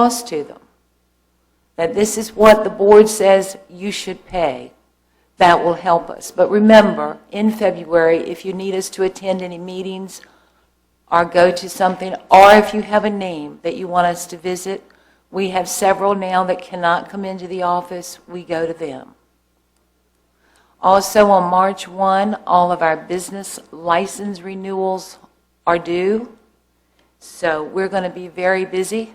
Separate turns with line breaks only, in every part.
cost to them. That this is what the board says you should pay. That will help us. But remember, in February, if you need us to attend any meetings or go to something, or if you have a name that you want us to visit, we have several now that cannot come into the office. We go to them. Also, on March 1, all of our business license renewals are due. So we're going to be very busy.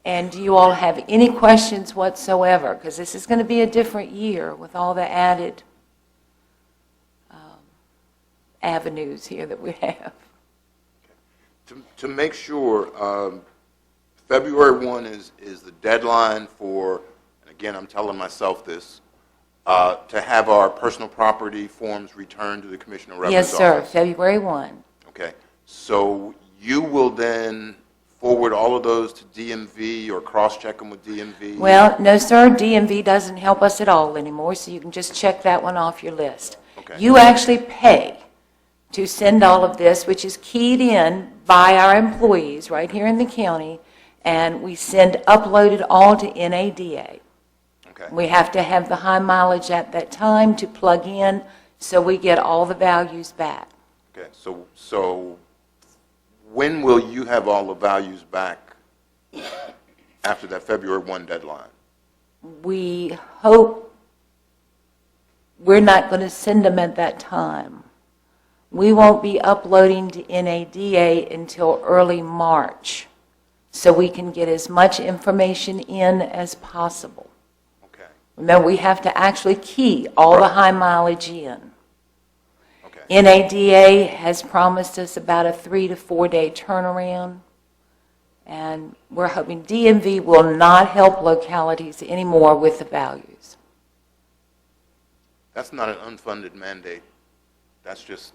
And do you all have any questions whatsoever? Because this is going to be a different year with all the added avenues here that we have.
To make sure, February 1 is the deadline for, and again, I'm telling myself this, to have our personal property forms returned to the Commissioner of Revenue's
Yes, sir,
office.
February 1.
Okay. So you will then forward all of those to DMV or cross-check them with DMV?
Well, no, sir, DMV doesn't help us at all anymore, so you can just check that one off your list.
Okay.
You actually pay to send all of this, which is keyed in by our employees right here in the county, and we upload it all to NADA.
Okay.
We have to have the high mileage at that time to plug in, so we get all the values back.
Okay. So when will you have all the values back after that February 1 deadline?
We hope we're not going to send them at that time. We won't be uploading to NADA until early March, so we can get as much information in as possible.
Okay.
Remember, we have to actually key all the high mileage in.
Okay.
NADA has promised us about a 3 to 4 day turnaround, and we're hoping DMV will not help localities anymore with the values.
That's not an unfunded mandate. That's just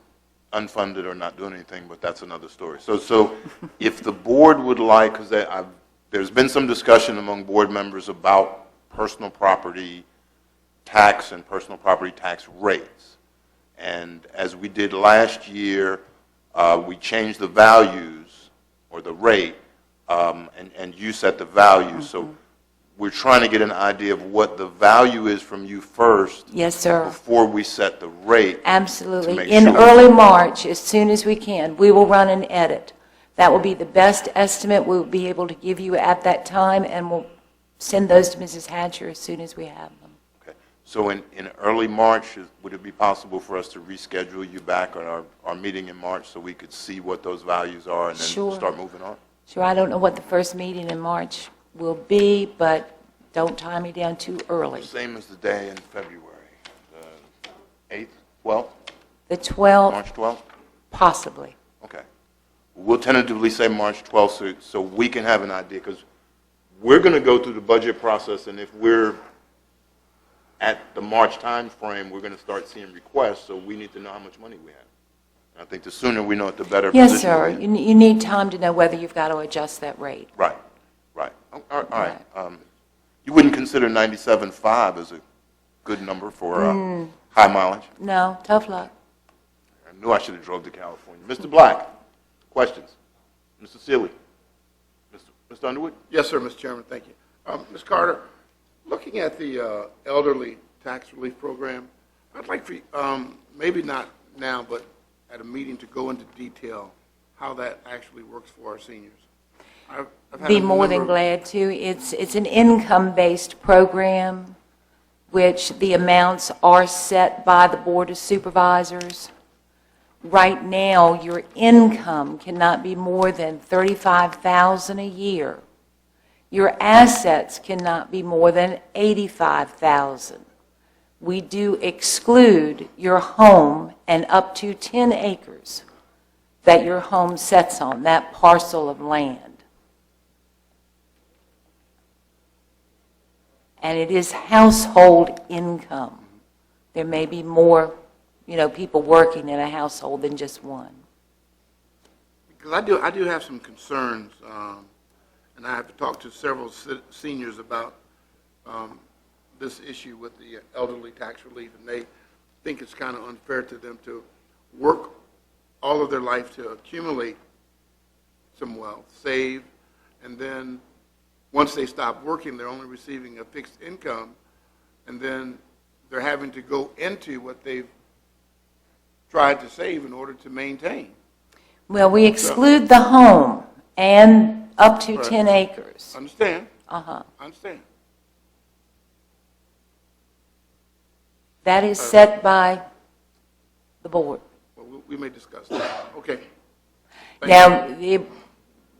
unfunded or not doing anything, but that's another story. So if the board would like, because there's been some discussion among board members about personal property tax and personal property tax rates. And as we did last year, we changed the values or the rate, and you set the value. So we're trying to get an idea of what the value is from you first.
Yes, sir.
Before we set the rate.
Absolutely. In early March, as soon as we can, we will run an edit. That will be the best estimate we'll be able to give you at that time, and we'll send those to Mrs. Hatcher as soon as we have them.
Okay. So in early March, would it be possible for us to reschedule you back on our meeting in March so we could see what those values are and then start moving on?
Sure. I don't know what the first meeting in March will be, but don't tie me down too early.
Same as the day in February, the 8th, 12th?
The 12th?
March 12th?
Possibly.
Okay. We'll tentatively say March 12th so we can have an idea, because we're going to go through the budget process, and if we're at the March time frame, we're going to start seeing requests, so we need to know how much money we have. And I think the sooner we know it, the better.
Yes, sir. You need time to know whether you've got to adjust that rate.
Right. Right. All right. You wouldn't consider 97.5 as a good number for high mileage?
No, tough luck.
I knew I should have drove to California. Mr. Black, questions? Mr. Seeley? Mr. Underwood?
Yes, sir, Mr. Chairman. Thank you. Ms. Carter, looking at the elderly tax relief program, I'd like for you, maybe not now, but at a meeting to go into detail how that actually works for our seniors. I've had
Be more than glad to. It's an income-based program, which the amounts are set by the Board of Supervisors. Right now, your income cannot be more than $35,000 a year. Your assets cannot be more than $85,000. We do exclude your home and up to 10 acres that your home sets on, that parcel of land. And it is household income. There may be more, people working in a household than just one.
Because I do have some concerns, and I have talked to several seniors about this issue with the elderly tax relief, and they think it's kind of unfair to them to work all of their life to accumulate some wealth, save, and then once they stop working, they're only receiving a fixed income, and then they're having to go into what they've tried to save in order to maintain.
Well, we exclude the home and up to
Right.
10 acres.
Understand?
Uh-huh.
Understand.
That is set by the board.
Well, we may discuss that. Okay. Thank you.
Now,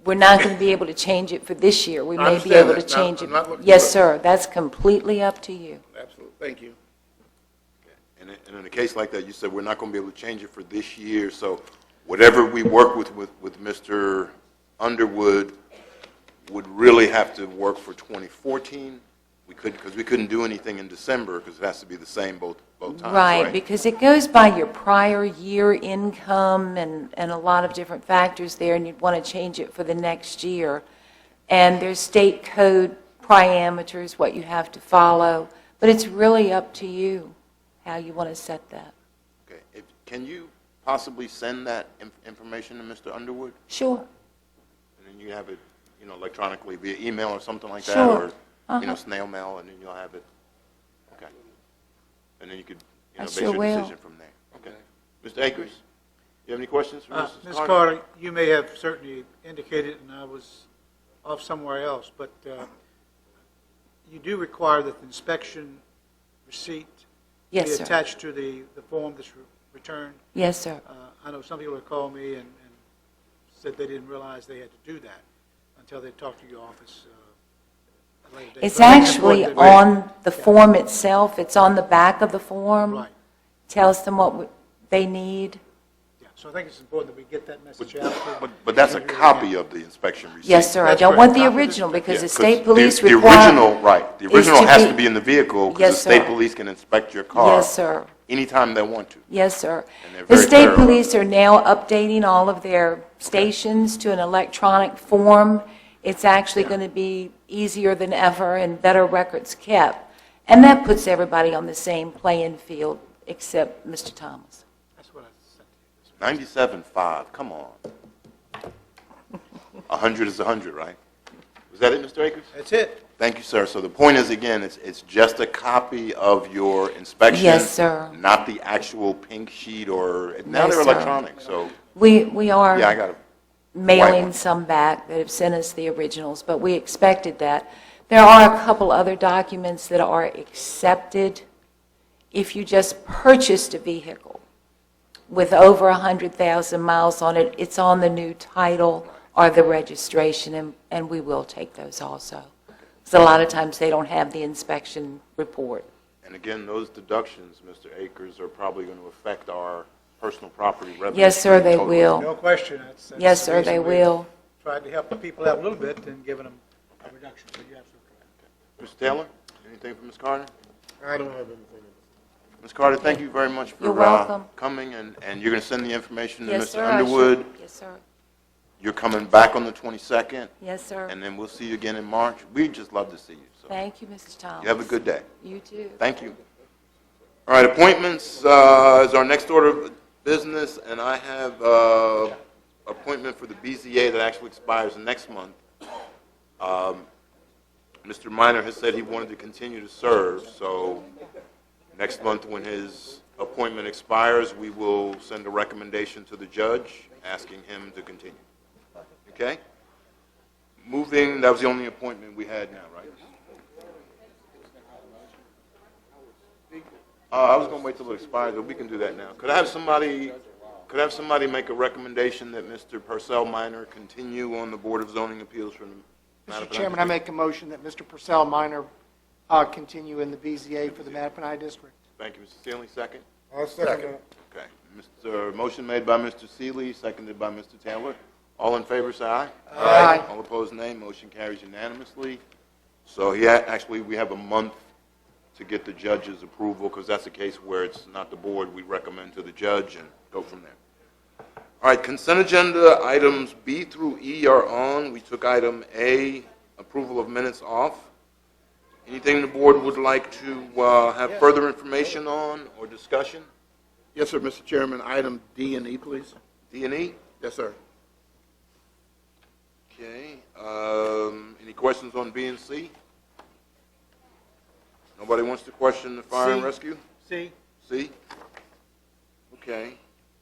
we're not going to be able to change it for this year. We
I
may be
understand
able to
that.
change
I'm
it.
not looking
Yes,
for-
sir, that's completely up to you.
Absolutely. Thank you.
And in a case like that, you said we're not going to be able to change it for this year, so whatever we work with Mr. Underwood would really have to work for 2014. We couldn't, because we couldn't do anything in December, because it has to be the same both times,
Right,
right?
because it goes by your prior year income and a lot of different factors there, and you'd want to change it for the next year. And there's state code parameters, what you have to follow, but it's really up to you how you want to set that.
Okay. Can you possibly send that information to Mr. Underwood?
Sure.
And then you have it, electronically via email or something like that?
Sure.
Or, snail mail, and then you'll have it? Okay. And then you could,
I
base
sure
your
will.
decision from there. Okay. Mr. Akers, you have any questions for Mrs.
Ms.
Carter?
Carter, you may have certainly indicated, and I was off somewhere else, but you do require that the inspection receipt
Yes,
be
sir.
attached to the form that's returned.
Yes, sir.
I know some people have called me and said they didn't realize they had to do that until they talked to your office at a later date.
It's
So I think
actually
important that-
on the form itself. It's on the back of the form.
Right.
Tells them what they need.
Yeah, so I think it's important that we get that message out.
But that's a copy of the inspection receipt.
Yes, sir. I
That's
don't
correct.
want the
Copy of the
original because the
Yeah,
state
'cause
police
the
require...
original, right, the
is
original
to
has
be-
to be in the vehicle because
Yes,
the state
sir.
police can inspect your car.
Yes, sir.
Anytime they want to.
Yes, sir.
And they're
The
very
state
thorough about
police are now updating all of their stations to an electronic form. It's actually going to be easier than ever and better records kept. And that puts everybody on the same playing field except Mr. Thomas.
That's what I sent to you.
97.5, come on. 100 is 100, right? Was that it, Mr. Akers?
That's it.
Thank you, sir. So the point is, again, it's just a copy of your inspection.
Yes, sir.
Not the actual pink sheet or, now
Yes,
they're
sir.
electronic, so,
We are...
yeah, I got it.
mailing
one.
some back that have sent us the originals, but we expected that. There are a couple other documents that are accepted if you just purchased a vehicle with over 100,000 miles on it. It's on the new title or the registration, and we will take those also. Because a lot of times they don't have the inspection report.
And again, those deductions, Mr. Akers, are probably going to affect our personal property revenue.
Yes, sir, they
totally.
will.
No question. That's
Yes,
the
sir, they
reason we
will.
Tried to help the people out a little bit and giving them a reduction. So you're absolutely correct.
Mr. Taylor, anything for Ms. Carter?
I don't have anything.
Ms. Carter, thank you very much for
You're welcome.
coming, and you're going to send the information to
Yes,
Mr.
sir. I
Underwood.
should- Yes, sir.
You're coming back on the 22nd,
Yes, sir.
and then we'll see you again in March. We'd just love to see you. So
Thank you, Mrs. Thomas.
you have a good day.
You too.
Thank you. All right, appointments is our next order of business, and I have appointment for the BZA that actually expires next month. Mr. Minor has said he wanted to continue to serve, so next month when his appointment expires, we will send a recommendation to the judge asking him to continue. Okay? Moving, that was the only appointment we had now, right? I was going to wait till it expires, but we can do that now. Could I have somebody make a recommendation that Mr. Purcell Minor continue on the Board of Zoning Appeals for the
Mr. Chairman, I make a motion that Mr. Purcell Minor continue in the BZA for the Mattaponi District.
Thank you, Mr. Sealy, second?
I'll second that.
Okay. Motion made by Mr. Sealy, seconded by Mr. Taylor. All in favor, say aye.
Aye.
All opposed, nay. Motion carries unanimously. So actually, we have a month to get the judge's approval, because that's a case where it's not the board. We recommend to the judge and go from there. All right, consent agenda items B through E are on. We took item A, approval of minutes, off. Anything the board would like to have further information on or discussion?
Yes, sir, Mr. Chairman, item D and E, please.
D and E?
Yes, sir.
Okay, any questions on B and C? Nobody wants to question the fire and
C.
rescue?
See,
C? Okay.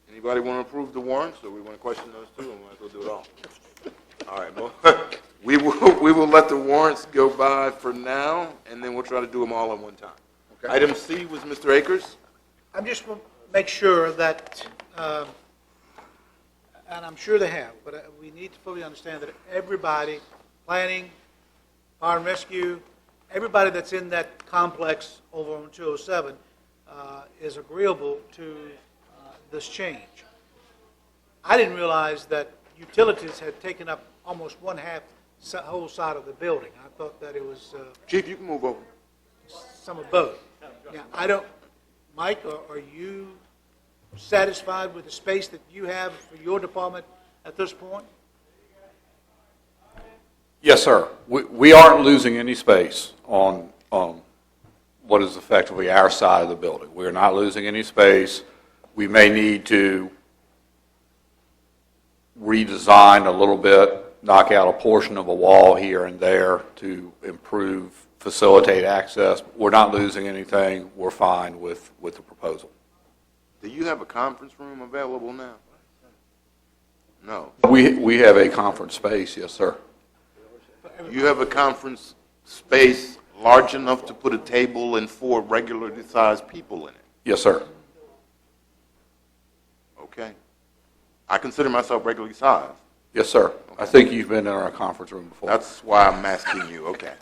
Anybody want to approve the warrants, or we want to question those too, and we might as well do it all? All right, well, we will let the warrants go by for now, and then we'll try to do them all at one time.
Okay.
Item C was Mr. Akers.
I'm just want to make sure that, and I'm sure they have, but we need to fully understand that everybody, planning, fire and rescue, everybody that's in that complex over on 207 is agreeable to this change. I didn't realize that utilities had taken up almost one half whole side of the building. I thought that it was
Chief, you can move over.
some of both. Now, I don't, Mike, are you satisfied with the space that you have for your department at this point?
Yes, sir. We aren't losing any space on what is effectively our side of the building. We're not losing any space. We may need to redesign a little bit, knock out a portion of a wall here and there to improve, facilitate access. We're not losing anything. We're fine with the proposal.
Do you have a conference room available now? No.
We have a conference space, yes, sir.
You have a conference space large enough to put a table and 4 regularly sized people in it?
Yes, sir.
Okay. I consider myself regularly sized.
Yes, sir. I think you've been in our conference room before.
That's why I'm asking you, okay.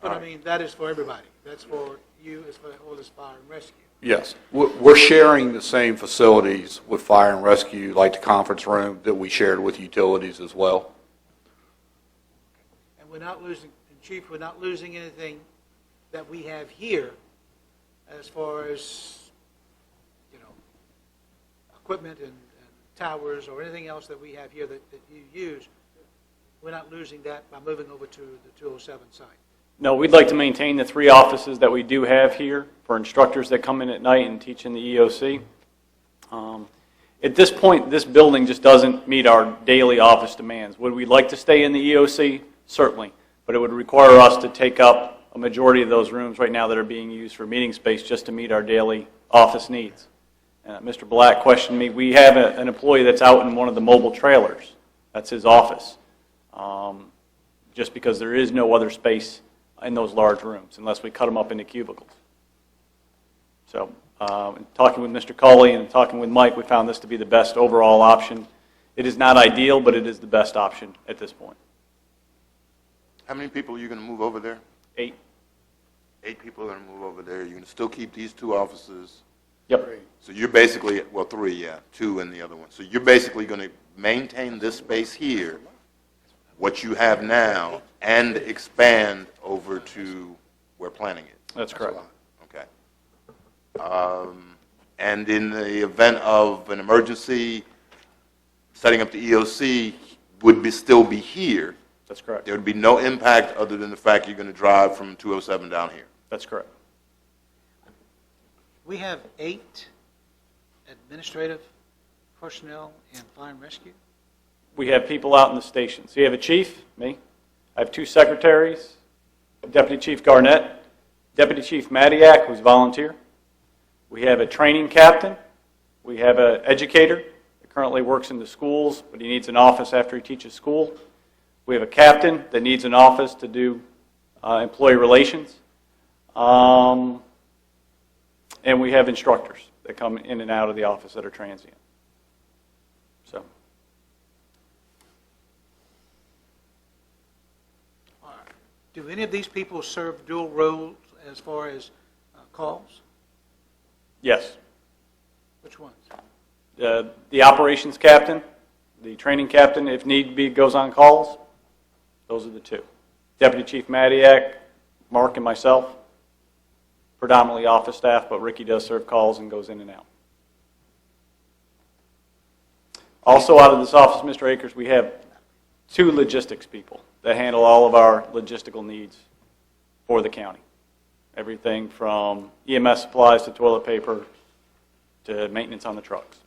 But I mean, that is for everybody. That's for you, as for all this fire and rescue.
Yes. We're sharing the same facilities with fire and rescue, like the conference room that we shared with utilities as well.
And we're not losing, and Chief, we're not losing anything that we have here as far as, you know, equipment and towers or anything else that we have here that you use. We're not losing that by moving over to the 207 site.
No, we'd like to maintain the 3 offices that we do have here for instructors that come in at night and teach in the EOC. At this point, this building just doesn't meet our daily office demands. Would we like to stay in the EOC? Certainly, but it would require us to take up a majority of those rooms right now that are being used for meeting space just to meet our daily office needs. Mr. Black questioned me. We have an employee that's out in one of the mobile trailers. That's his office, just because there is no other space in those large rooms unless we cut them up into cubicles. So talking with Mr. Cawley and talking with Mike, we found this to be the best overall option. It is not ideal, but it is the best option at this point.
How many people are you going to move over there?
8.
8 people are going to move over there. You're going to still keep these 2 offices?
Yep.
So you're basically, well, 3, yeah, 2 in the other one. So you're basically going to maintain this space here, what you have now, and expand over to where planning is?
That's correct.
Okay. And in the event of an emergency, setting up the EOC would still be here.
That's correct.
There would be no impact other than the fact you're going to drive from 207 down here.
That's correct.
We have 8 administrative personnel in fire and rescue.
We have people out in the station. So you have a chief, me. I have 2 secretaries, Deputy Chief Garnett, Deputy Chief Madiak, who's volunteer. We have a training captain. We have an educator that currently works in the schools, but he needs an office after he teaches school. We have a captain that needs an office to do employee relations. And we have instructors that come in and out of the office that are transient. So.
Do any of these people serve dual roles as far as calls?
Yes.
Which ones?
The operations captain, the training captain, if need be, goes on calls. Those are the 2. Deputy Chief Madiak, Mark, and myself. Predominantly office staff, but Ricky does serve calls and goes in and out. Also out of this office, Mr. Akers, we have 2 logistics people that handle all of our logistical needs for the county. Everything from EMS supplies to toilet paper to maintenance on the trucks.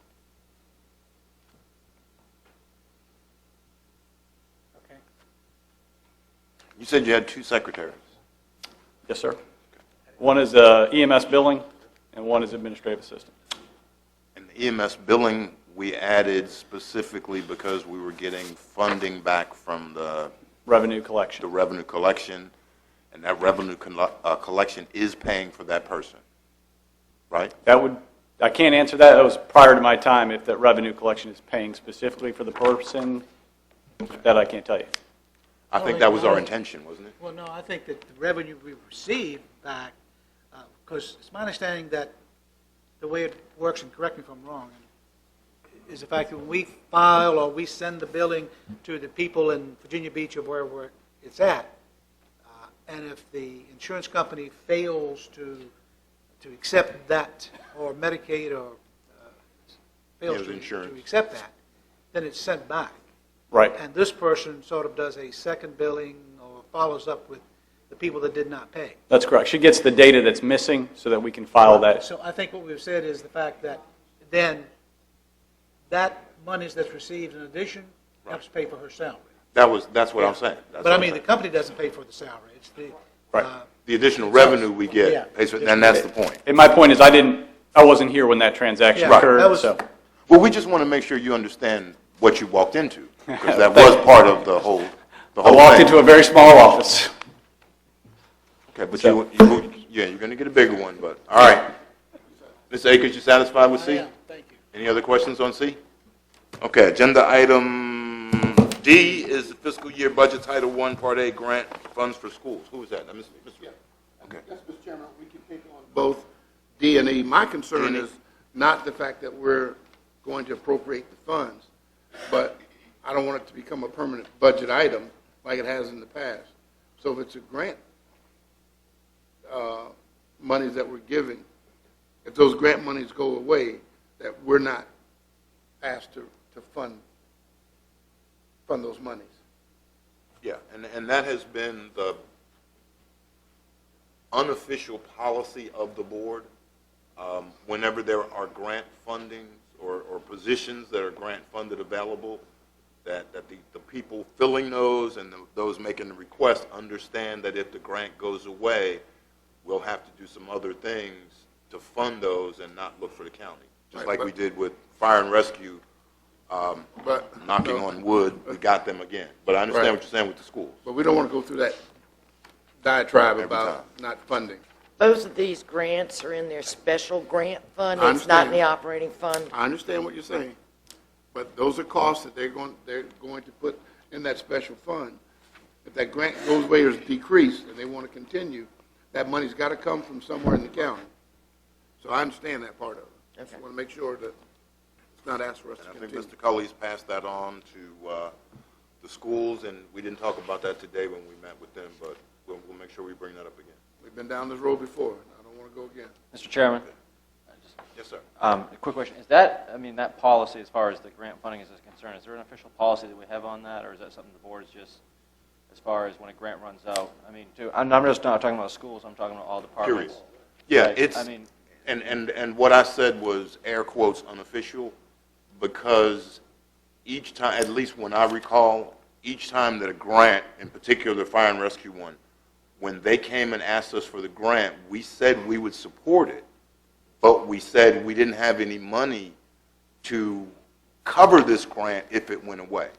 Okay.
You said you had 2 secretaries.
Yes, sir. One is EMS billing, and one is administrative assistant.
And the EMS billing, we added specifically because we were getting funding back from the
Revenue collection.
revenue collection, and that revenue collection is paying for that person, right?
I can't answer that. That was prior to my time. If that revenue collection is paying specifically for the person, that I can't tell you.
I think that was our intention, wasn't it?
Well, no, I think that the revenue we receive back, because it's my understanding that the way it works, and correct me if I'm wrong, is the fact that when we file or we send the billing to the people in Virginia Beach or wherever it's at, and if the insurance company fails to accept that, or Medicaid or fails
Yeah, insurance.
to accept that, then it's sent back.
Right.
And this person sort of does a second billing or follows up with the people that did not pay.
That's correct. She gets the data that's missing so that we can file that.
So I think what we've said is the fact that then that monies that's received in addition helps pay for her salary.
That's what I'm saying. That's
But
what
I
I'm
mean, the
saying.
company doesn't pay for the salary. It's the,
Right. The additional revenue we
Yeah.
get, pays for- and that's the point.
And my point is, I wasn't here when that transaction
Yeah,
occurred,
that was-
so.
Well, we just want to make sure you understand what you walked into, because that was part of the whole
I walked
thing.
into a very small office.
Okay, but you're going to get a bigger one, but, all right. Ms. Akers, you satisfied with C?
thank you.
Any other questions on C? Okay, agenda item D is the fiscal year budget, Title I, Part A, grant funds for schools. Who is that? Mr. Okay.
Yes, Mr. Chairman, we can take on both D and E. My concern
D and E.
is not the fact that we're going to appropriate the funds, but I don't want it to become a permanent budget item like it has in the past. So if it's a grant monies that we're giving, if those grant monies go away, that we're not asked to fund those monies.
Yeah, and that has been the unofficial policy of the board. Whenever there are grant fundings or positions that are grant funded available, that the people filling those and those making the request understand that if the grant goes away, we'll have to do some other things to fund those and not look for the county. Just
Right,
like we did with fire and rescue,
But
knocking on wood, we got them again. But I understand
Right.
what you're saying with the schools.
But we don't want to go through that diatribe
Every
about
time.
not funding.
Both of these grants are in their special grant fund.
I
It's not in the
understand.
operating fund.
I understand what you're saying, but those are costs that they're going to put in that special fund. If that grant goes away or is decreased and they want to continue, that money's got to come from somewhere in the county. So I understand that part of it. Just
Okay.
want to make sure that it's not asked for us to
And I think
continue.
Mr. Cully's passed that on to the schools, and we didn't talk about that today when we met with them, but we'll make sure we bring that up again.
We've been down this road before, and I don't want to go again.
Mr. Chairman,
Yes, sir.
a quick question. Is that, that policy as far as the grant funding is concerned, is there an official policy that we have on that, or is that something the board is just, as far as when a grant runs out? I'm just not talking about schools, I'm talking about all departments.
Curious. Yeah,
Like,
it's,
I mean-
and what I said was air quotes unofficial, because each time, at least when I recall, each time that a grant, in particular the fire and rescue one, when they came and asked us for the grant, we said we would support it, but we said we didn't have any money to cover this grant if it went away.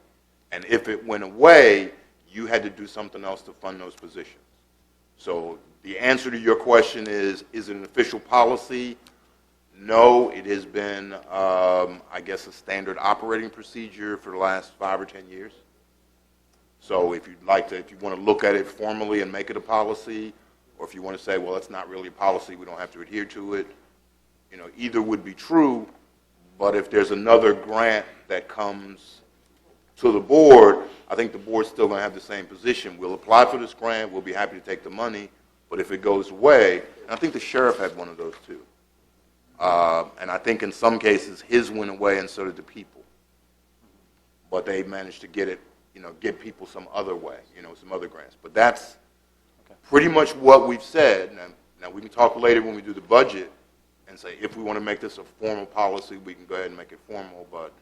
And if it went away, you had to do something else to fund those positions. So the answer to your question is it an official policy? No, it has been, I guess, a standard operating procedure for the last 5 or 10 years. So if you'd like to, if you want to look at it formally and make it a policy, or if you want to say, well, it's not really a policy, we don't have to adhere to it, either would be true, but if there's another grant that comes to the board, I think the board's still going to have the same position. We'll apply for this grant, we'll be happy to take the money, but if it goes away, and I think the sheriff had one of those too. And I think in some cases, his went away and so did the people. But they managed to get it, get people some other way, some other grants. But that's pretty much what we've said. Now we can talk later when we do the budget and say, if we want to make this a formal policy, we can go ahead and make it formal, but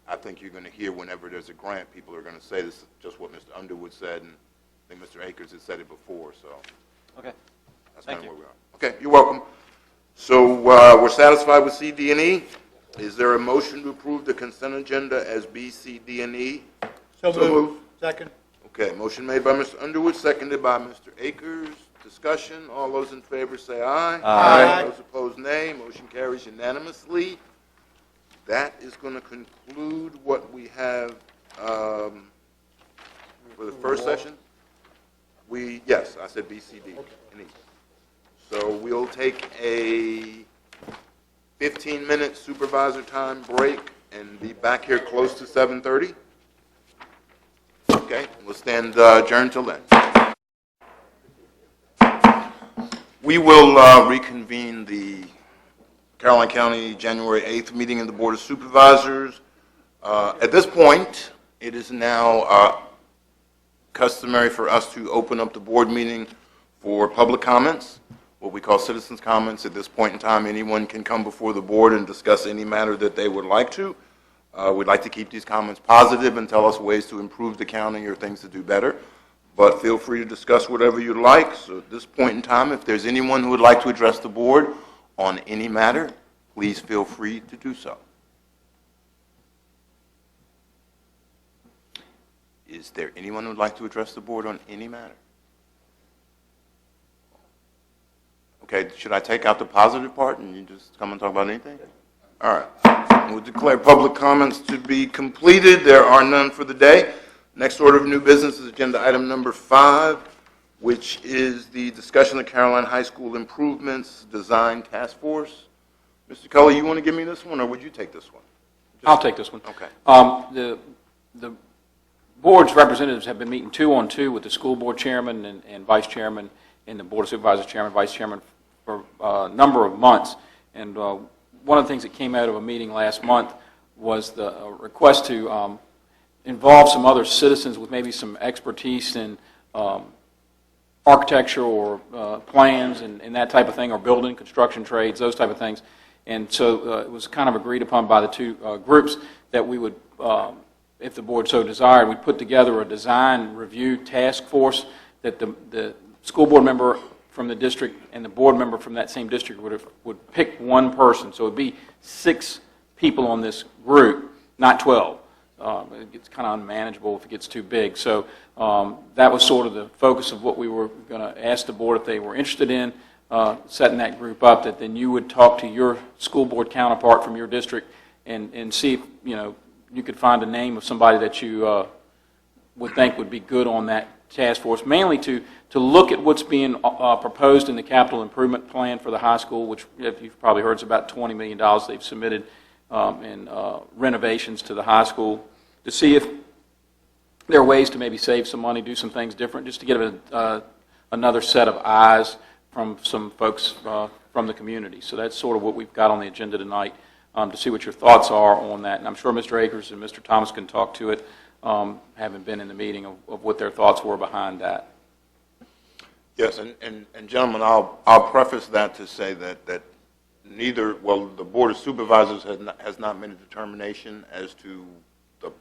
I think you're going to hear whenever there's a grant, people are going to say this is just what Mr. Underwood said, and I think Mr. Akers has said it before, so
Okay.
that's
Thank
kind of
you.
where we are. Okay, you're welcome. So we're satisfied with C, D, and E. Is there a motion to approve the consent agenda as B, C, D, and E?
So
So moved.
moved. Second.
Okay, motion made by Mr. Underwood, seconded by Mr. Akers. Discussion, all those in favor say aye.
Aye.
Those opposed, nay. Motion carries unanimously. That is going to conclude what we have for the first session. Yes, I said B, C, D, and E. So we'll take a 15-minute supervisor time break and be back here close to 7:30. Okay, we'll stand adjourned till then. We will reconvene the Caroline County January 8th meeting of the Board of Supervisors. At this point, it is now customary for us to open up the board meeting for public comments, what we call citizens' comments. At this point in time, anyone can come before the board and discuss any matter that they would like to. We'd like to keep these comments positive and tell us ways to improve the county or things to do better. But feel free to discuss whatever you'd like. So at this point in time, if there's anyone who would like to address the board on any matter, please feel free to do so. Is there anyone who would like to address the board on any matter? Okay, should I take out the positive part and you just come and talk about anything? All right. We'll declare public comments to be completed. There are none for the day. Next order of new business is agenda item number 5, which is the discussion of Caroline High School Improvements Design Task Force. Mr. Cully, you want to give me this one, or would you take this one?
I'll take this one.
Okay.
The board's representatives have been meeting 2-on-2 with the school board chairman and vice chairman and the board of supervisors chairman, vice chairman for a number of months. And one of the things that came out of a meeting last month was the request to involve some other citizens with maybe some expertise in architecture or plans and that type of thing, or building, construction trades, those type of things. And so it was kind of agreed upon by the two groups that we would, if the board so desired, we'd put together a design review task force that the school board member from the district and the board member from that same district would pick one person. So it would be 6 people on this group, not 12. It gets kind of unmanageable if it gets too big. So that was sort of the focus of what we were going to ask the board if they were interested in setting that group up, that then you would talk to your school board counterpart from your district and see if, you could find a name of somebody that you would think would be good on that task force, mainly to look at what's being proposed in the capital improvement plan for the high school, which, if you've probably heard, is about $20 million they've submitted in renovations to the high school, to see if there are ways to maybe save some money, do some things different, just to get another set of eyes from some folks from the community. So that's sort of what we've got on the agenda tonight, to see what your thoughts are on that. And I'm sure Mr. Akers and Mr. Thomas can talk to it, having been in the meeting, of what their thoughts were behind that.
Yes, and gentlemen, I'll preface that to say that the Board of Supervisors has not made a determination as to the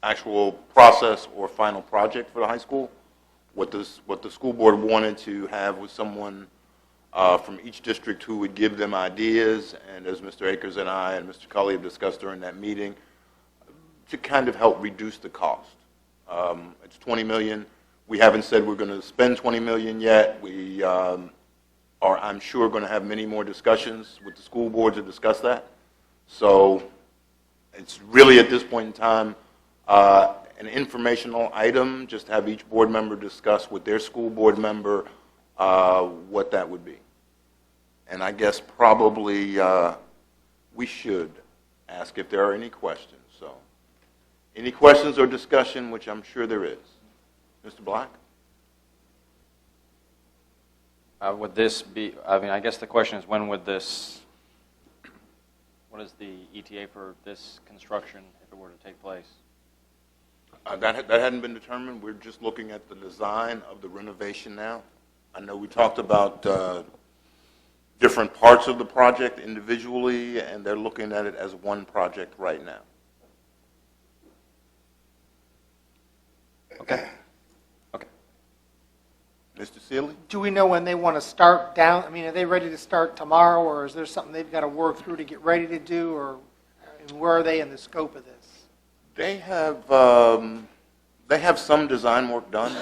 actual process or final project for the high school. What the school board wanted to have was someone from each district who would give them ideas, and as Mr. Akers and I and Mr. Cully have discussed during that meeting, to kind of help reduce the cost. It's $20 million. We haven't said we're going to spend $20 million yet. We are, I'm sure, going to have many more discussions with the school board to discuss that. So it's really, at this point in time, an informational item, just have each board member discuss with their school board member what that would be. And I guess probably we should ask if there are any questions. So any questions or discussion, which I'm sure there is. Mr. Black?
Would this be, I guess the question is, when would this, what is the ETA for this construction if it were to take place?
That hadn't been determined. We're just looking at the design of the renovation now. I know we talked about different parts of the project individually, and they're looking at it as one project right now.
Okay. Okay.
Mr. Sealy?
Do we know when they want to start down? I mean, are they ready to start tomorrow, or is there something they've got to work through to get ready to do, or and where are they in the scope of this?
They have some design work done.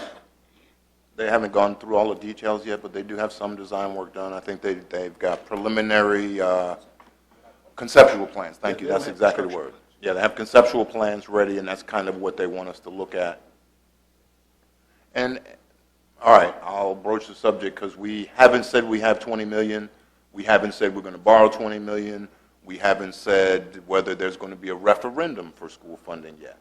They haven't gone through all the details yet, but they do have some design work done. I think they've got preliminary conceptual plans. Thank you, that's exactly the word. Yeah, they have conceptual plans ready, and that's kind of what they want us to look at. And, all right, I'll broach the subject because we haven't said we have 20 million. We haven't said we're going to borrow 20 million. We haven't said whether there's going to be a referendum for school funding yet.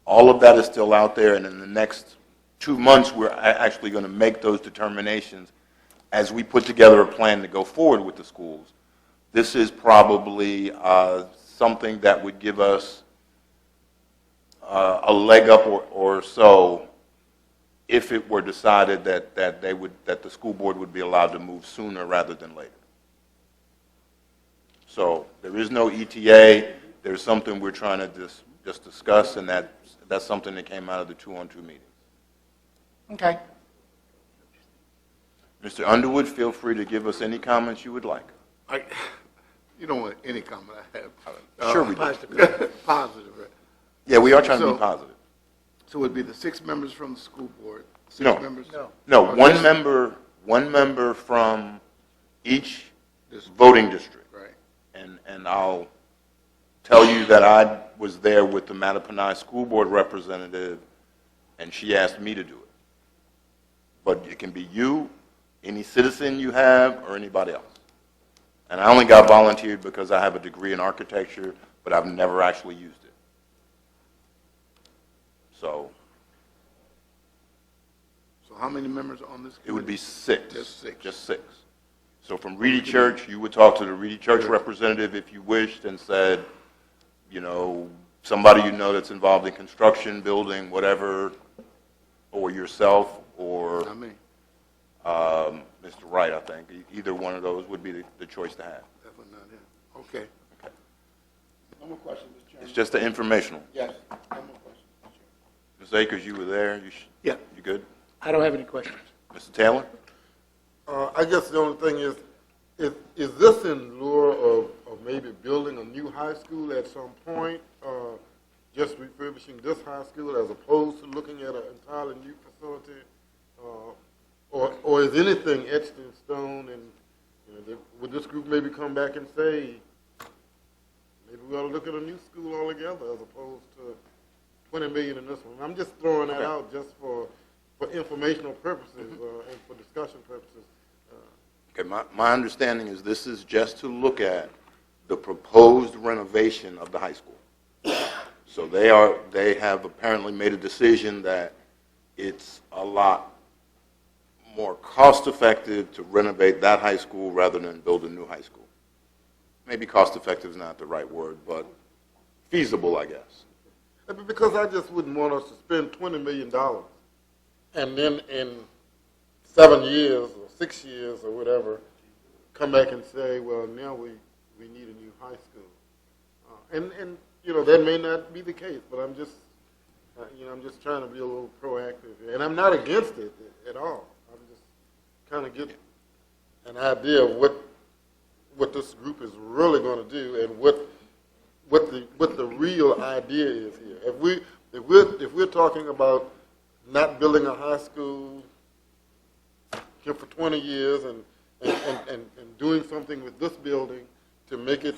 All of that is still out there, and in the next 2 months, we're actually going to make those determinations as we put together a plan to go forward with the schools. This is probably something that would give us a leg up or so if it were decided that the school board would be allowed to move sooner rather than later. So there is no ETA. There's something we're trying to just discuss, and that's something that came out of the 2-on-2 meeting.
Okay.
Mr. Underwood, feel free to give us any comments you would like.
You don't want any comment I have.
Sure we do.
Positive, right?
Yeah, we are trying to be positive.
So it would be the 6 members from the school board? Six
No.
members?
No, one member from each voting district.
Right.
And I'll tell you that I was there with the Mattapanai School Board representative, and she asked me to do it. But it can be you, any citizen you have, or anybody else. And I only got volunteered because I have a degree in architecture, but I've never actually used it. So
how many members on this committee?
it would be 6.
Just 6.
Just 6. So from Reedy Church, you would talk to the Reedy Church representative if you wished and said, you know, somebody you know that's involved in construction, building, whatever, or yourself, or
Not me.
Mr. Wright, I think. Either one of those would be the choice to have.
Definitely not him. Okay. No more questions, Mr. Chairman.
It's just an informational.
Yes, no more questions, Mr. Chairman.
Ms. Akers, you were there.
Yeah.
You good?
I don't have any questions.
Mr. Taylor?
I guess the only thing is this in lieu of maybe building a new high school at some point, just refurbishing this high school as opposed to looking at an entirely new facility? Or is anything etched in stone, and would this group maybe come back and say, maybe we ought to look at a new school altogether as opposed to 20 million in this one? I'm just throwing that out just for informational purposes and for discussion purposes.
Okay, my understanding is this is just to look at the proposed renovation of the high school. So they have apparently made a decision that it's a lot more cost-effective to renovate that high school rather than build a new high school. Maybe cost-effective is not the right word, but feasible, I guess.
Because I just wouldn't want us to spend $20 million and then in 7 years or 6 years or whatever, come back and say, well, now we need a new high school. And that may not be the case, but I'm just, I'm just trying to be a little proactive here. And I'm not against it at all. I'm just kind of get an idea of what this group is really going to do and what the real idea is here. If we're talking about not building a high school here for 20 years and doing something with this building to make it,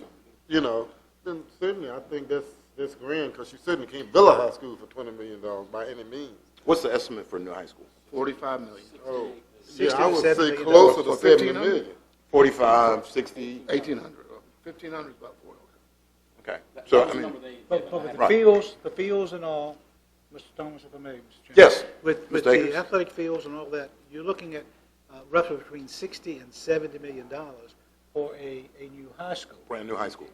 then certainly I think that's grand, because you certainly can't build a high school for $20 million by any means.
What's the estimate for a new high school?
45 million.
Oh,
60
yeah, I
to
would
70
say
million
closer to
for
70
$1,500?
million.
45, 60?
1,800. 1,500 is about 40.
Okay. So, I mean,
But with
Right.
the fields and all, Mr. Thomas, if I may, Mr. Chairman.
yes.
With
Mr.
the
Akers?
athletic fields and all that, you're looking at roughly between $60 and $70 million for a new high school,
Brand new high school.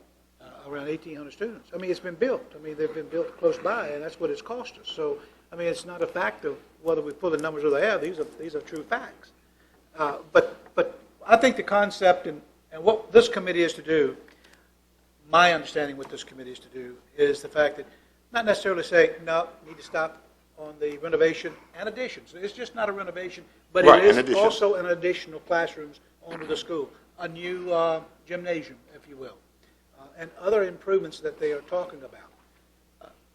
around 1,800 students. I mean, it's been built. I mean, they've been built close by, and that's what it's cost us. So, I mean, it's not a fact of whether we pull the numbers or they have. These are true facts. But I think the concept and what this committee is to do, my understanding what this committee is to do, is the fact that not necessarily say, no, need to stop on the renovation and addition. So it's just not a renovation, but
Right,
it
an
is
addition.
also an additional classrooms onto the school, a new gymnasium, if you will, and other improvements that they are talking about.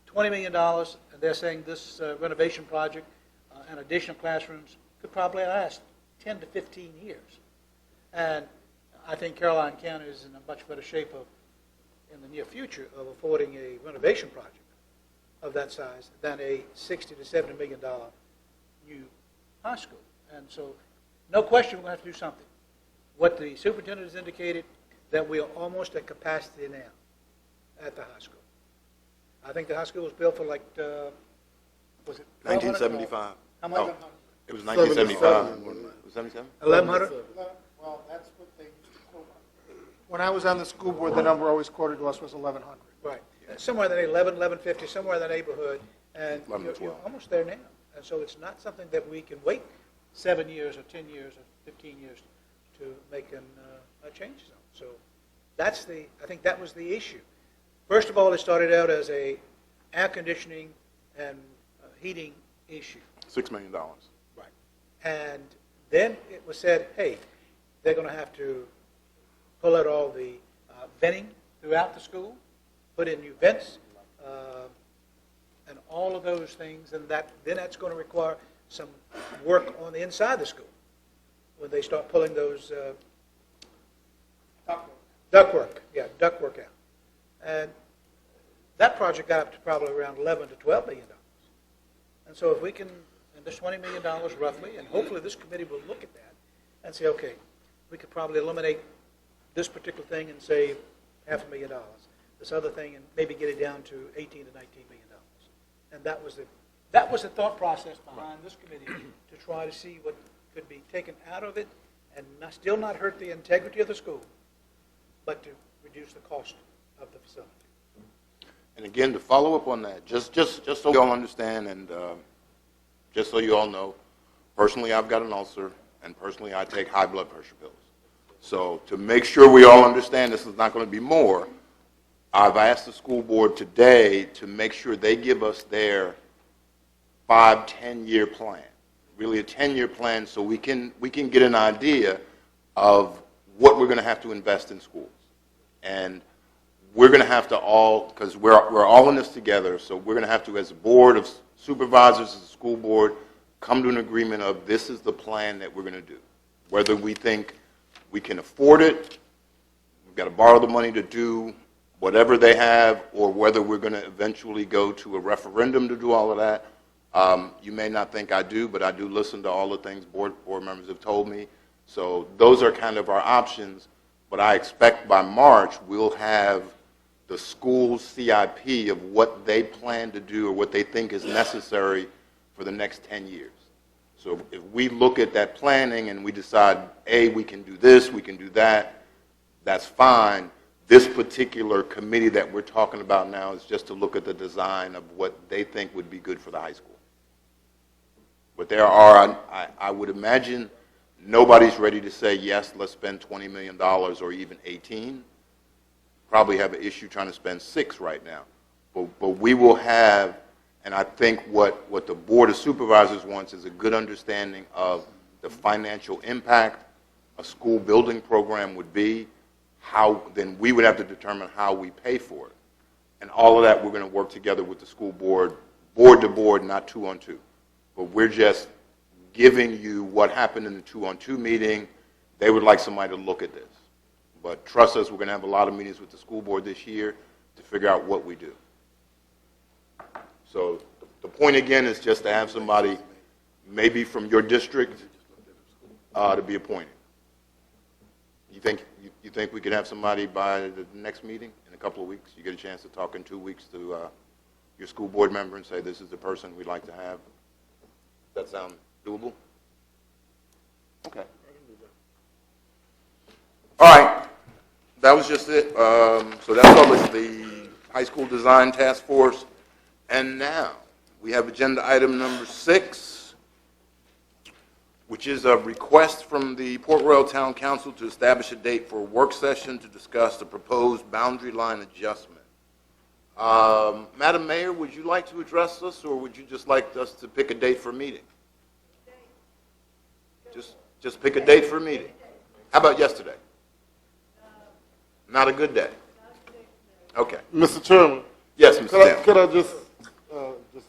$20 million, and they're saying this renovation project and additional classrooms could probably last 10 to 15 years. And I think Caroline County is in a much better shape in the near future of affording a renovation project of that size than a $60 to $70 million new high school. And so, no question, we're going to have to do something. What the superintendent has indicated, that we are almost at capacity now at the high school. I think the high school was built for like, was it
1975.
How much?
Oh, it was 1975. Was it 77?
1,100?
Well, that's what they used to quote. When I was on the school board, the number always quoted to us was 1,100.
Right. Somewhere in the 1150, somewhere in the neighborhood, and
11 to
you're
12.
almost there now. And so it's not something that we can wait 7 years or 10 years or 15 years to make a change on. So that's I think that was the issue. First of all, it started out as a air conditioning and heating issue.
$6 million.
Right. And then it was said, hey, they're going to have to pull out all the venting throughout the school, put in new vents, and all of those things, and then that's going to require some work on the inside the school when they start pulling those ductwork out. And that project got up to probably around $11 to $12 million. And so if we can, and this $20 million roughly, and hopefully this committee will look at that and say, okay, we could probably eliminate this particular thing and save $500,000, this other thing, and maybe get it down to $18 to $19 million. And that was the thought process behind this committee, to try to see what could be taken out of it and still not hurt the integrity of the school, but to reduce the cost of the facility.
And again, to follow up on that, just so you all understand, and just so you all know, personally I've got an ulcer, and personally I take high blood pressure pills. So to make sure we all understand this is not going to be more, I've asked the school board today to make sure they give us their 5-10-year plan, really a 10-year plan, so we can get an idea of what we're going to have to invest in schools. And we're going to have to all, because we're all in this together, so we're going to have to, as a board of supervisors, as a school board, come to an agreement of this is the plan that we're going to do. Whether we think we can afford it, we've got to borrow the money to do whatever they have, or whether we're going to eventually go to a referendum to do all of that. You may not think I do, but I do listen to all the things board members have told me. So those are kind of our options, but I expect by March we'll have the school's CIP of what they plan to do or what they think is necessary for the next 10 years. So if we look at that planning and we decide, A, we can do this, we can do that, that's fine. This particular committee that we're talking about now is just to look at the design of what they think would be good for the high school. But there are, I would imagine, nobody's ready to say, yes, let's spend $20 million or even 18. Probably have an issue trying to spend 6 right now. But we will have, and I think what the Board of Supervisors wants is a good understanding of the financial impact a school building program would be, how then we would have to determine how we pay for it. And all of that we're going to work together with the school board, board to board, not 2-on-2. But we're just giving you what happened in the 2-on-2 meeting. They would like somebody to look at this. But trust us, we're going to have a lot of meetings with the school board this year to figure out what we do. So the point again is just to have somebody maybe from your district to be appointed. You think we could have somebody by the next meeting in a couple of weeks? You get a chance to talk in 2 weeks to your school board member and say this is the person we'd like to have. Does that sound doable? Okay. All right. That was just it. So that's all the high school design task force. And now we have agenda item number 6, which is a request from the Port Royal Town Council to establish a date for a work session to discuss the proposed boundary line adjustment. Madam Mayor, would you like to address us, or would you just like us to pick a date for a meeting? Just pick a date for a meeting. How about yesterday? Not a good day? Okay.
Mr. Chairman,
Yes, Mr. Dale.
could I just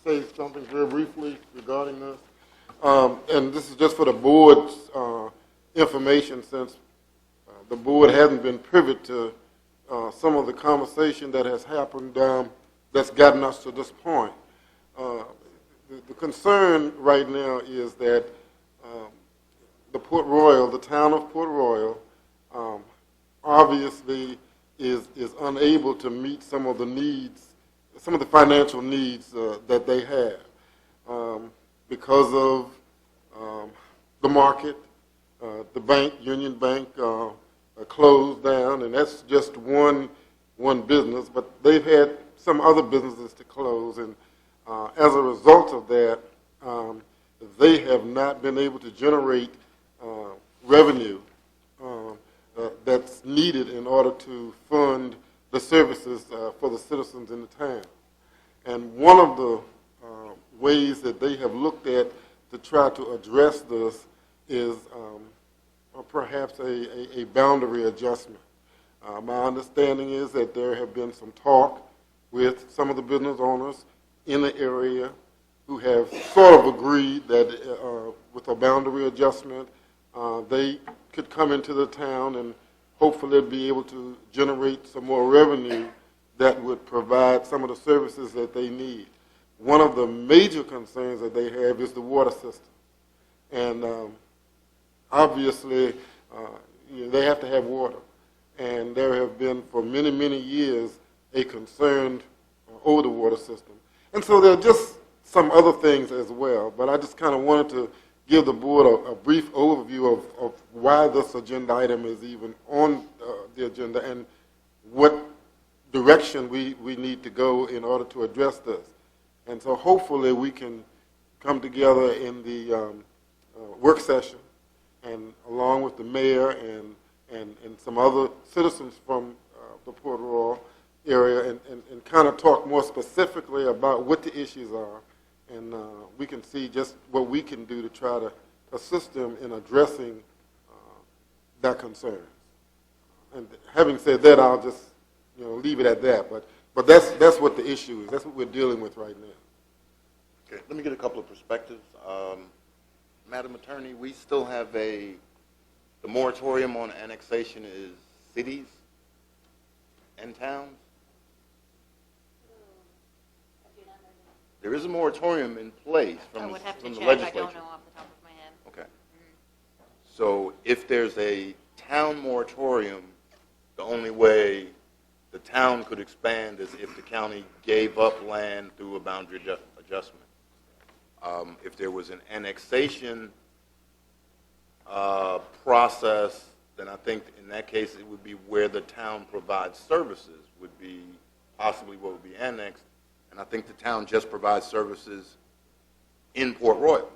say something very briefly regarding this? And this is just for the board's information, since the board hasn't been privy to some of the conversation that has happened that's gotten us to this point. The concern right now is that the Port Royal, the town of Port Royal, obviously is unable to meet some of the needs, some of the financial needs that they have because of the market. The bank, Union Bank, closed down, and that's just one business, but they've had some other businesses to close, and as a result of that, they have not been able to generate revenue that's needed in order to fund the services for the citizens in the town. And one of the ways that they have looked at to try to address this is perhaps a boundary adjustment. My understanding is that there have been some talk with some of the business owners in the area who have sort of agreed that with a boundary adjustment, they could come into the town and hopefully be able to generate some more revenue that would provide some of the services that they need. One of the major concerns that they have is the water system. And obviously, they have to have water. And there have been, for many, many years, a concern over the water system. And so there are just some other things as well. But I just kind of wanted to give the board a brief overview of why this agenda item is even on the agenda and what direction we need to go in order to address this. And so hopefully we can come together in the work session, and along with the mayor and some other citizens from the Port Royal area, and kind of talk more specifically about what the issues are, and we can see just what we can do to try to assist them in addressing that concern. And having said that, I'll just leave it at that. But that's what the issue is. That's what we're dealing with right now.
Okay, let me get a couple of perspectives. Madam Attorney, we still have the moratorium on annexation is cities and towns? There is a moratorium in place from the legislature.
I don't know off the top of my head.
Okay. So if there's a town moratorium, the only way the town could expand is if the county gave up land through a boundary adjustment. If there was an annexation process, then I think in that case it would be where the town provides services would be possibly what would be annexed. And I think the town just provides services in Port Royal.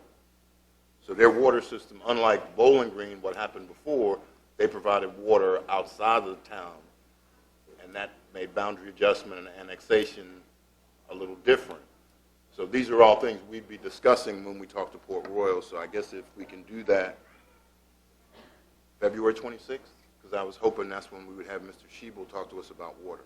So their water system, unlike Bowling Green, what happened before, they provided water outside of the town. And that made boundary adjustment and annexation a little different. So these are all things we'd be discussing when we talk to Port Royal. So I guess if we can do that February 26th, because I was hoping that's when we would have Mr. Schiebel talk to us about water.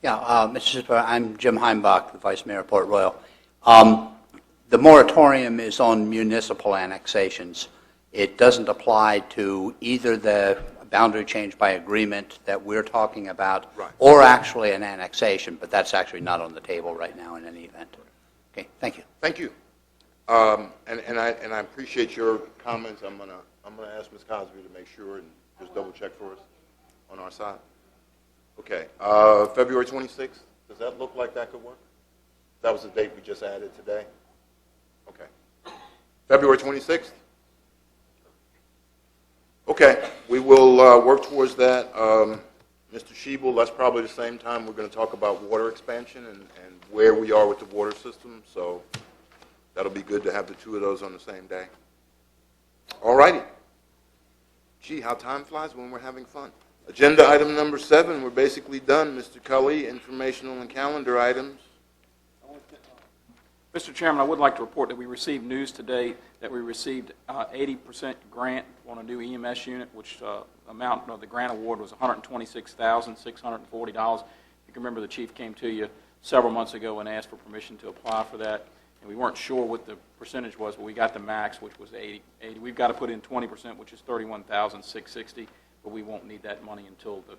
Yeah, Mr. Supervisor, I'm Jim Heimbach, the Vice Mayor of Port Royal. The moratorium is on municipal annexations. It doesn't apply to either the boundary change by agreement that we're talking about,
right,
or actually an annexation, but that's actually not on the table right now in any event. Okay, thank you.
Thank you. And I appreciate your comments. I'm gonna ask Ms. Cosby to make sure and just double check for us on our side. Okay, February 26th, does that look like that could work? That was the date we just added today? Okay. February 26th? Okay, we will work towards that. Mr. Schiebel, that's probably the same time we're going to talk about water expansion and where we are with the water system, so that'll be good to have the two of those on the same day. All righty. Gee, how time flies when we're having fun. Agenda item number 7, we're basically done. Mr. Cully, informational and calendar items.
Mr. Chairman, I would like to report that we received news today that we received 80% grant on a new EMS unit, which amount of the grant award was $126,640. You can remember the chief came to you several months ago and asked for permission to apply for that, and we weren't sure what the percentage was, but we got the max, which was 80. We've got to put in 20%, which is $31,660, but we won't need that money until the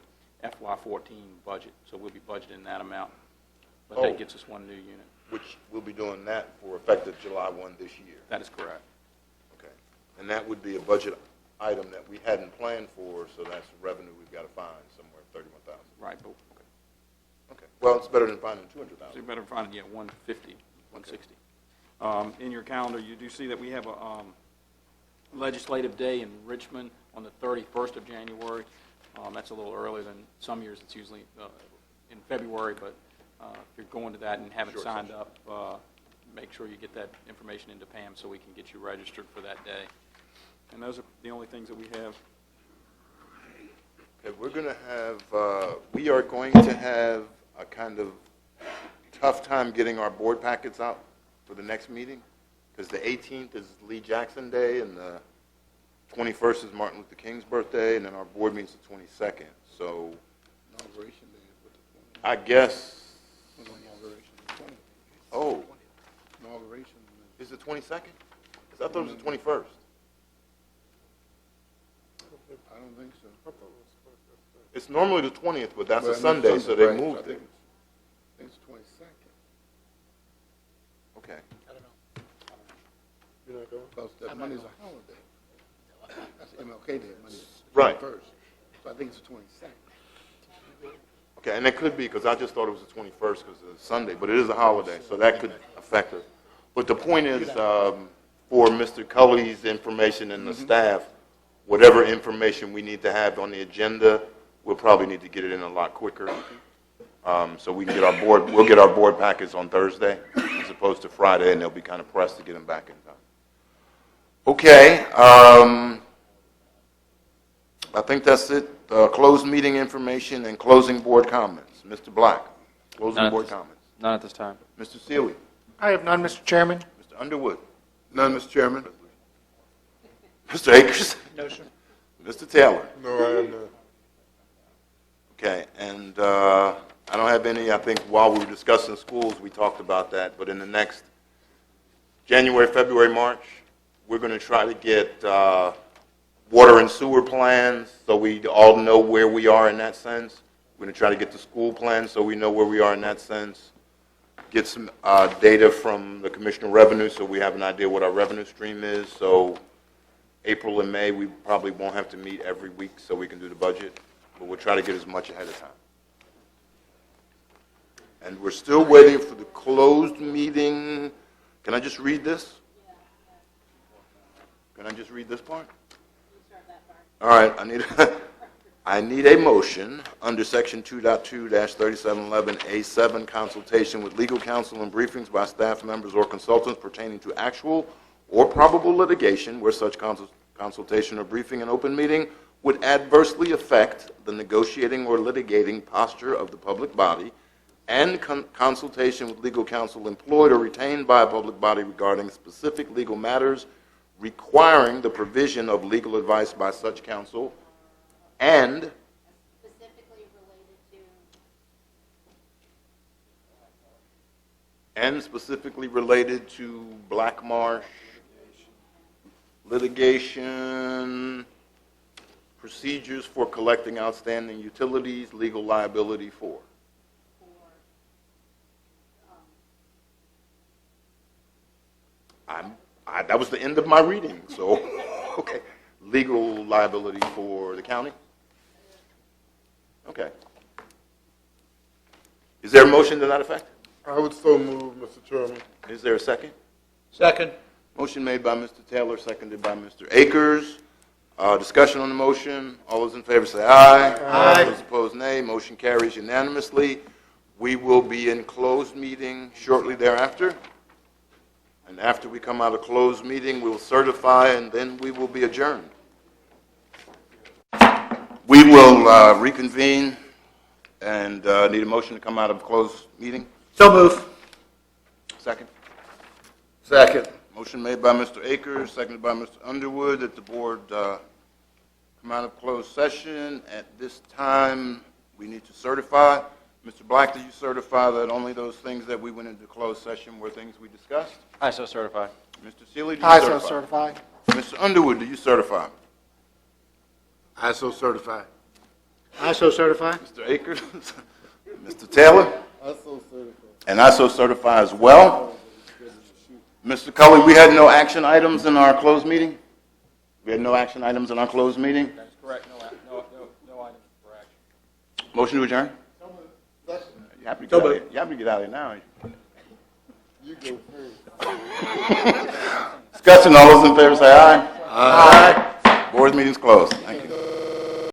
FY14 budget, so we'll be budgeting that amount. But that gets us one new unit.
Which we'll be doing that for effective July 1 this year.
That is correct.
Okay. And that would be a budget item that we hadn't planned for, so that's revenue we've got to find somewhere, 31,000.
Right, but
Okay. Well, it's better than finding 200,000.
you better find, 150, 160. In your calendar, you do see that we have a legislative day in Richmond on the 31st of January. That's a little earlier than some years. It's usually in February, but if you're going to that and haven't signed up, make sure you get that information into Pam so we can get you registered for that day. And those are the only things that we have.
Okay, we are going to have a kind of tough time getting our board packets out for the next meeting, because the 18th is Lee Jackson Day, and the 21st is Martin Luther King's birthday, and then our board meets the 22nd. So
Inauguration day is what the 20th.
I guess,
Inauguration is 20th.
oh,
Inauguration
is the 22nd? Because I thought it was the 21st.
I don't think so.
It's normally the 20th, but that's
Well,
a Sunday, so they
right,
moved
I
it.
think it's 22nd.
Okay.
You're not going? Because that Monday's a holiday. That's MLK Day, Monday's
Right.
21st. So I think it's the 22nd.
Okay, and it could be, because I just thought it was the 21st because it's Sunday, but it is a holiday, so that could affect us. But the point is, for Mr. Cully's information and the staff, whatever information we need to have on the agenda, we'll probably need to get it in a lot quicker. So we can get we'll get our board packets on Thursday as opposed to Friday, and they'll be kind of pressed to get them back in time. Okay, I think that's it. Closed meeting information and closing board comments. Mr. Black, closing board comments.
None at this time.
Mr. Seeley.
I have none, Mr. Chairman.
Mr. Underwood.
None, Mr. Chairman.
Mr. Akers.
No, sir.
Mr. Taylor.
No, I have none.
Okay, and I don't have any. I think while we were discussing schools, we talked about that, but in the next January, February, March, we're going to try to get water and sewer plans so we all know where we are in that sense. We're going to try to get the school plans so we know where we are in that sense. Get some data from the Commissioner of Revenue so we have an idea what our revenue stream is. So April and May, we probably won't have to meet every week so we can do the budget, but we'll try to get as much ahead of time. And we're still waiting for the closed meeting. Can I just read this? Can I just read this part? All right, I need a motion under section 2.2-3711A7, consultation with legal counsel and briefings by staff members or consultants pertaining to actual or probable litigation where such consultation or briefing in open meeting would adversely affect the negotiating or litigating posture of the public body, and consultation with legal counsel employed or retained by a public body regarding specific legal matters requiring the provision of legal advice by such counsel, and specifically related to Black Marsh litigation, procedures for collecting outstanding utilities, legal liability for. That was the end of my reading, so, okay. Legal liability for the county? Okay. Is there a motion to that effect?
I would so move, Mr. Chairman.
Is there a second?
Second.
Motion made by Mr. Taylor, seconded by Mr. Akers. Discussion on the motion. All those in favor say aye.
Aye.
Those opposed, nay. Motion carries unanimously. We will be in closed meeting shortly thereafter. And after we come out of closed meeting, we'll certify, and then we will be adjourned. We will reconvene and need a motion to come out of closed meeting.
So move.
Second.
Second.
Motion made by Mr. Akers, seconded by Mr. Underwood, that the board come out of closed session. At this time, we need to certify. Mr. Black, do you certify that only those things that we went into closed session were things we discussed?
I so certify.
Mr. Seeley, do you
I so
certify?
certify.
Mr. Underwood, do you certify?
I so certify.
I so certify.
Mr. Akers? Mr. Taylor?
I so certify.
And I so certify as well. Mr. Cully, we had no action items in our closed meeting? We had no action items in our closed meeting?
That's correct, no items for action.
Motion to adjourn? You happy to get out of here now?
You go first.
Discussion, all those in favor say aye. Aye. Board meeting's closed. Thank you.